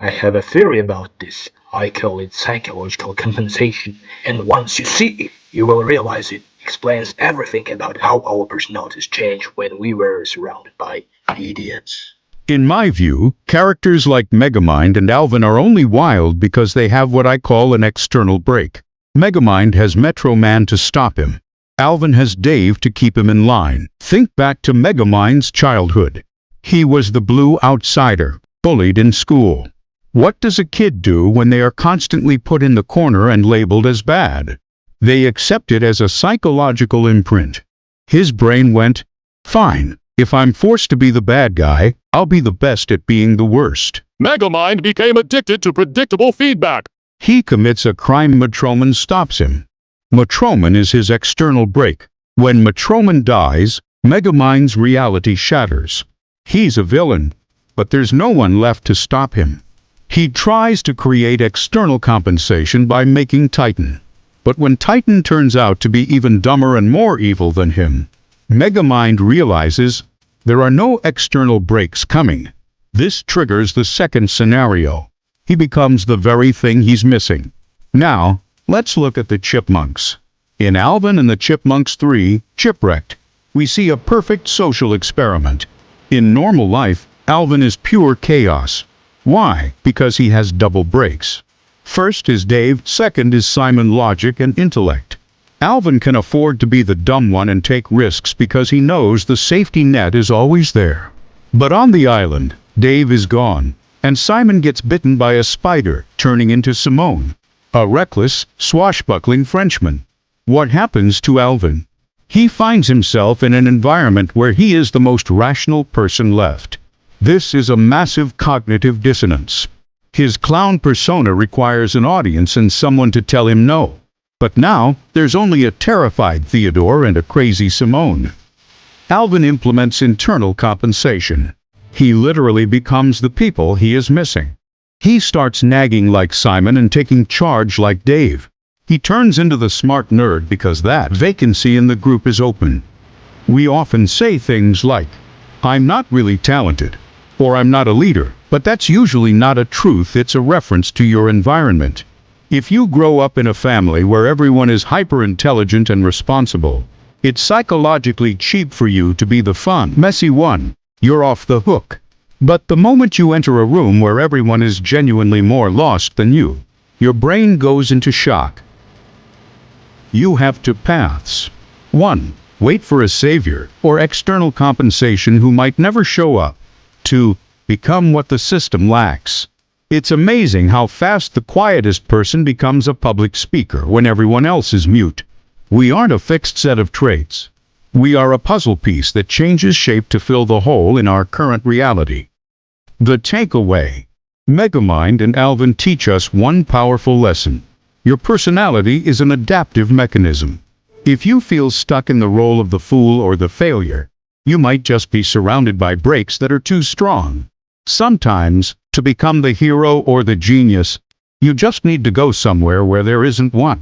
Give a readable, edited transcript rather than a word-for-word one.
I have a theory about this. I call it psychological compensation, and once you see it, you will realize it explains everything about how our personalities change when we were surrounded by idiots. In my view, characters like Megamind and Alvin are only wild because they have what I call an external brake. Megamind has Metroman to stop him. Alvin has Dave to keep him in line. Think back to Megamind's childhood. He was the blue outsider, bullied in school. What does a kid do when they are constantly put in the corner and labeled as bad? They accept it as a psychological imprint. His brain went, fine, if I'm forced to be the bad guy, I'll be the best at being the worst. Megamind became addicted to predictable feedback. He commits a crime. Metroman stops him. Metroman is his external brake. When Metroman dies, Megamind's reality shatters. He's a villain, but there's no one left to stop him. He tries to create external compensation by making Titan. But when Titan turns out to be even dumber and more evil than him, Megamind realizes there are no external brakes coming. This triggers the second scenario. He becomes the very thing he's missing. Now, let's look at the Chipmunks. In Alvin and the Chipmunks 3, Chipwrecked, we see a perfect social experiment. In normal life, Alvin is pure chaos. Why? Because he has double brakes. First is Dave, second is Simon, logic and intellect. Alvin can afford to be the dumb one and take risks because he knows the safety net is always there. But on the island, Dave is gone, and Simon gets bitten by a spider, turning into Simone, a reckless, swashbuckling Frenchman. What happens to Alvin? He finds himself in an environment where he is the most rational person left. This is a massive cognitive dissonance. His clown persona requires an audience and someone to tell him no. But now, there's only a terrified Theodore and a crazy Simone. Alvin implements internal compensation. He literally becomes the people he is missing. He starts nagging like Simon and taking charge like Dave. He turns into the smart nerd because that vacancy in the group is open. We often say things like, I'm not really talented, or I'm not a leader, but that's usually not a truth, it's a reference to your environment. If you grow up in a family where everyone is hyper-intelligent and responsible, it's psychologically cheap for you to be the fun, messy one. You're off the hook. But the moment you enter a room where everyone is genuinely more lost than you, your brain goes into shock. You have two paths. 1. Wait for a savior or external compensation who might never show up. 2. Become what the system lacks. It's amazing how fast the quietest person becomes a public speaker when everyone else is mute. We aren't a fixed set of traits. We are a puzzle piece that changes shape to fill the hole in our current reality. The takeaway. Megamind and Alvin teach us one powerful lesson. Your personality is an adaptive mechanism. If you feel stuck in the role of the fool or the failure, you might just be surrounded by brakes that are too strong. Sometimes, to become the hero or the genius, you just need to go somewhere where there isn't one.